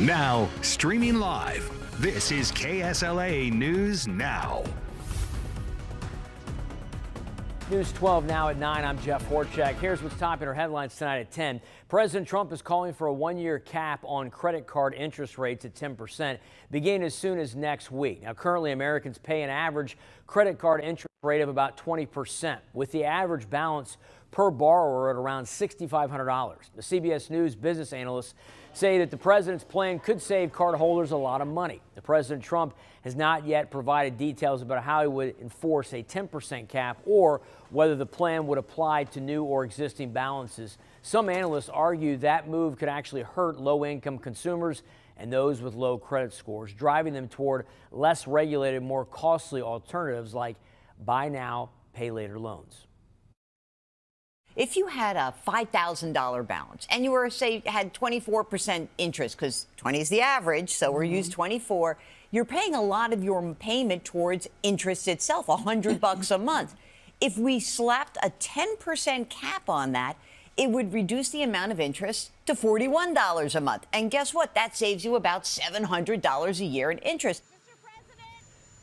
Now, streaming live, this is KSLA News Now. News 12 now at 9. I'm Jeff Horchak. Here's what's topping our headlines tonight at 10. President Trump is calling for a one-year cap on credit card interest rates at 10%, beginning as soon as next week. Now, currently, Americans pay an average credit card interest rate of about 20%, with the average balance per borrower at around $6,500. The CBS News business analysts say that the president's plan could save cardholders a lot of money. The President Trump has not yet provided details about how he would enforce a 10% cap or whether the plan would apply to new or existing balances. Some analysts argue that move could actually hurt low-income consumers and those with low credit scores, driving them toward less regulated, more costly alternatives like buy now, pay later loans. If you had a $5,000 balance and you were, say, had 24% interest, because 20 is the average, so we're used 24, you're paying a lot of your payment towards interest itself, $100 a month. If we slapped a 10% cap on that, it would reduce the amount of interest to $41 a month. And guess what? That saves you about $700 a year in interest.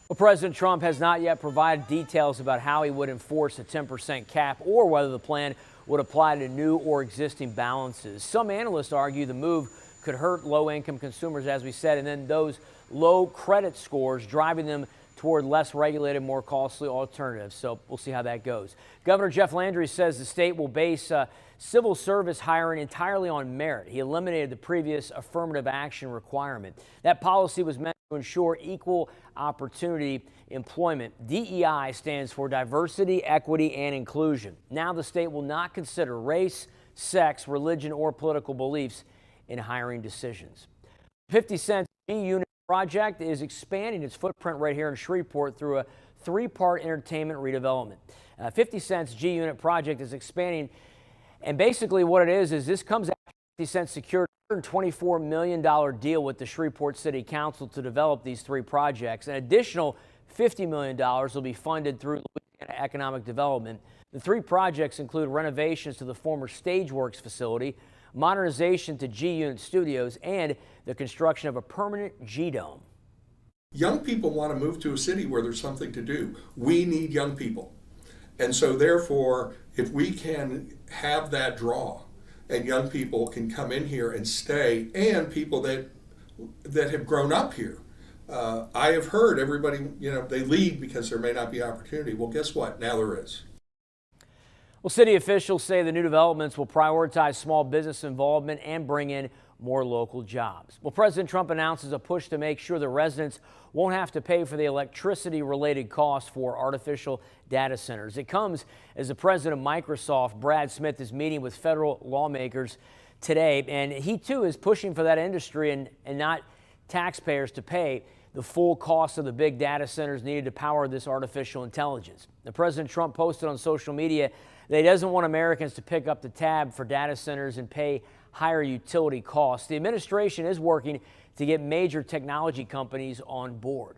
Well, President Trump has not yet provided details about how he would enforce a 10% cap or whether the plan would apply to new or existing balances. Some analysts argue the move could hurt low-income consumers, as we said, and then those low credit scores, driving them toward less regulated, more costly alternatives. So we'll see how that goes. Governor Jeff Landry says the state will base civil service hiring entirely on merit. He eliminated the previous affirmative action requirement. That policy was meant to ensure equal opportunity employment. DEI stands for diversity, equity, and inclusion. Now the state will not consider race, sex, religion, or political beliefs in hiring decisions. 50 Cent's G-Unit project is expanding its footprint right here in Shreveport through a three-part entertainment redevelopment. 50 Cent's G-Unit project is expanding, and basically what it is this comes after 50 Cent secured a $124 million deal with the Shreveport City Council to develop these three projects. An additional $50 million will be funded through Louisiana Economic Development. The three projects include renovations to the former Stageworks facility, modernization to G-Unit studios, and the construction of a permanent G-Dome. Young people want to move to a city where there's something to do. We need young people. And so therefore, if we can have that draw and young people can come in here and stay, and people that have grown up here. I have heard everybody, they leave because there may not be opportunity. Well, guess what? Now there is. Well, city officials say the new developments will prioritize small business involvement and bring in more local jobs. Well, President Trump announces a push to make sure the residents won't have to pay for the electricity-related costs for artificial data centers. It comes as the president of Microsoft, Brad Smith, is meeting with federal lawmakers today, and he too is pushing for that industry and not taxpayers to pay the full cost of the big data centers needed to power this artificial intelligence. The President Trump posted on social media that he doesn't want Americans to pick up the tab for data centers and pay higher utility costs. The administration is working to get major technology companies on board.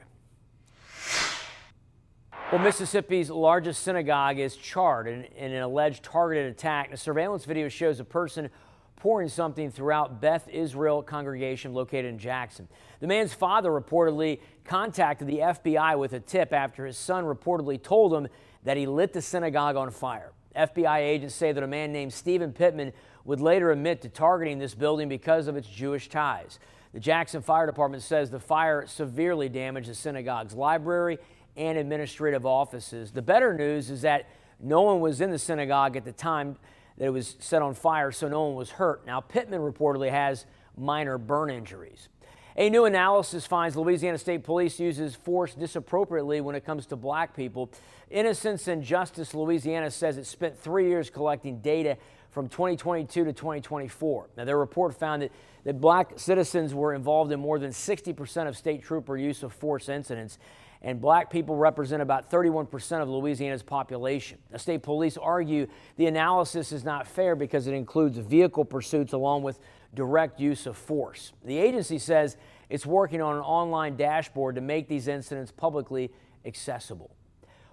Well, Mississippi's largest synagogue is charred in an alleged targeted attack. A surveillance video shows a person pouring something throughout Beth Israel congregation located in Jackson. The man's father reportedly contacted the FBI with a tip after his son reportedly told him that he lit the synagogue on fire. FBI agents say that a man named Stephen Pittman would later admit to targeting this building because of its Jewish ties. The Jackson Fire Department says the fire severely damaged the synagogue's library and administrative offices. The better news is that no one was in the synagogue at the time that it was set on fire, so no one was hurt. Now, Pittman reportedly has minor burn injuries. A new analysis finds Louisiana State Police uses force disappropriately when it comes to black people. Innocence and Justice Louisiana says it spent 3 years collecting data from 2022 to 2024. Now, their report found that black citizens were involved in more than 60% of state trooper use of force incidents, and black people represent about 31% of Louisiana's population. The state police argue the analysis is not fair because it includes vehicle pursuits along with direct use of force. The agency says it's working on an online dashboard to make these incidents publicly accessible.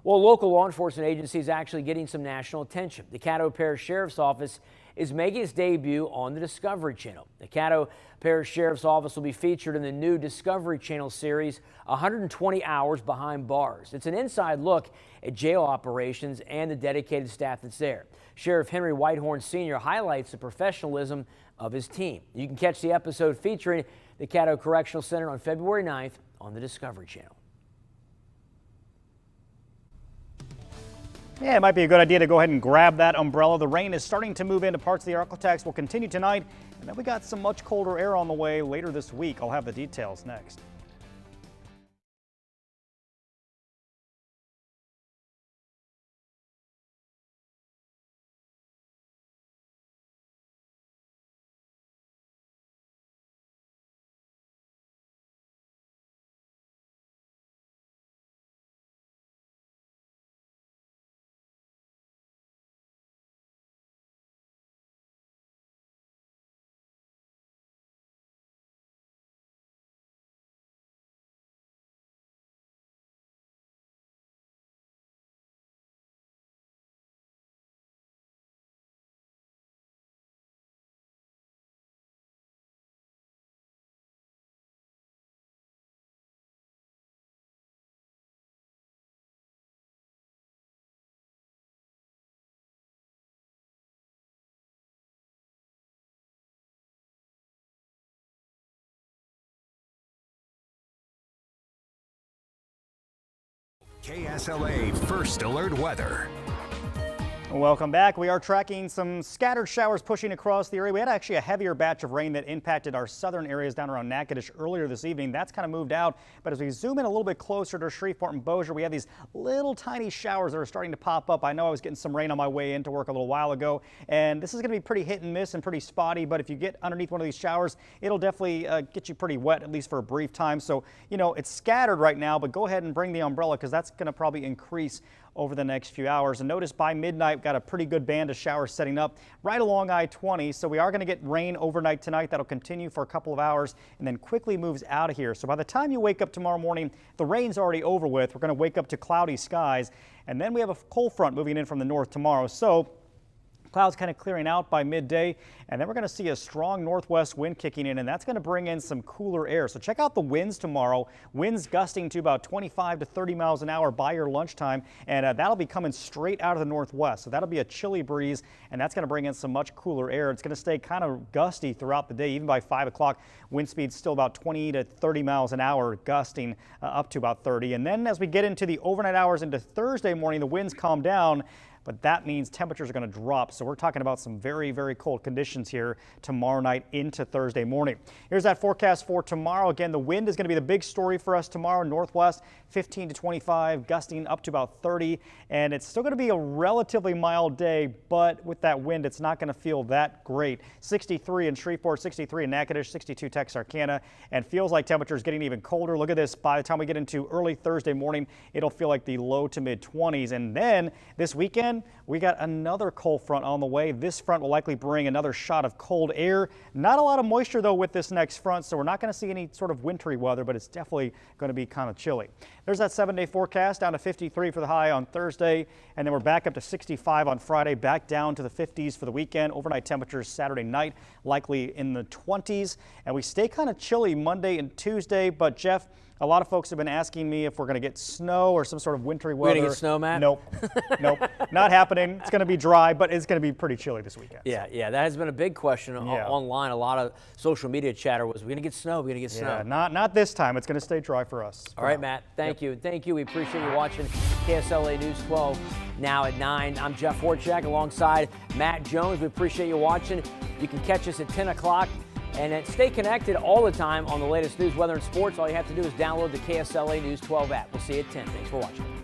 Well, a local law enforcement agency is actually getting some national attention. The Caddo Parish Sheriff's Office is making its debut on the Discovery Channel. The Caddo Parish Sheriff's Office will be featured in the new Discovery Channel series, 120 Hours Behind Bars. It's an inside look at jail operations and the dedicated staff that's there. Sheriff Henry Whitehorn Sr. highlights the professionalism of his team. You can catch the episode featuring the Caddo Correctional Center on February 9th on the Discovery Channel. Yeah, it might be a good idea to go ahead and grab that umbrella. The rain is starting to move into parts of the Arklatex. Will continue tonight, and then we got some much colder air on the way later this week. I'll have the details next. KSLA First Alert Weather. Welcome back. We are tracking some scattered showers pushing across the area. We had actually a heavier batch of rain that impacted our southern areas down around Natchitoches earlier this evening. That's kind of moved out. But as we zoom in a little bit closer to Shreveport and Bossier, we have these little tiny showers that are starting to pop up. I know I was getting some rain on my way into work a little while ago, and this is going to be pretty hit and miss and pretty spotty. But if you get underneath one of these showers, it'll definitely get you pretty wet, at least for a brief time. So, you know, it's scattered right now, but go ahead and bring the umbrella because that's going to probably increase over the next few hours. And notice by midnight, we've got a pretty good band of showers setting up right along I-20. So we are going to get rain overnight tonight. That'll continue for a couple of hours and then quickly moves out of here. So by the time you wake up tomorrow morning, the rain's already over with. We're going to wake up to cloudy skies. And then we have a cold front moving in from the north tomorrow. So clouds kind of clearing out by midday, and then we're going to see a strong northwest wind kicking in, and that's going to bring in some cooler air. So check out the winds tomorrow. Winds gusting to about 25 to 30 miles an hour by your lunchtime, and that'll be coming straight out of the northwest. So that'll be a chilly breeze, and that's going to bring in some much cooler air. It's going to stay kind of gusty throughout the day, even by 5 o'clock. Wind speed's still about 20 to 30 miles an hour, gusting up to about 30. And then as we get into the overnight hours into Thursday morning, the winds calm down, but that means temperatures are going to drop. So we're talking about some very, very cold conditions here tomorrow night into Thursday morning. Here's that forecast for tomorrow. Again, the wind is going to be the big story for us tomorrow. Northwest 15 to 25, gusting up to about 30. And it's still going to be a relatively mild day, but with that wind, it's not going to feel that great. 63 in Shreveport, 63 in Natchitoches, 62 Texarkana, and feels like temperatures getting even colder. Look at this. By the time we get into early Thursday morning, it'll feel like the low to mid 20s. And then this weekend, we got another cold front on the way. This front will likely bring another shot of cold air. Not a lot of moisture, though, with this next front, so we're not going to see any sort of wintry weather, but it's definitely going to be kind of chilly. There's that 7-day forecast, down to 53 for the high on Thursday, and then we're back up to 65 on Friday, back down to the 50s for the weekend. Overnight temperatures Saturday night, likely in the 20s, and we stay kind of chilly Monday and Tuesday, but Jeff, a lot of folks have been asking me if we're going to get snow or some sort of wintry weather. We're going to get snow, Matt? Nope. Nope. Not happening. It's going to be dry, but it's going to be pretty chilly this weekend. Yeah, that has been a big question online. A lot of social media chatter was, we're going to get snow, we're going to get snow. Yeah, not this time. It's going to stay dry for us. All right, Matt. Thank you. Thank you. We appreciate you watching KSLA News 12 now at 9. I'm Jeff Horchak alongside Matt Jones. We appreciate you watching. You can catch us at 10 o'clock. And stay connected all the time on the latest news, weather, and sports. All you have to do is download the KSLA News 12 app. We'll see you at 10. Thanks for watching.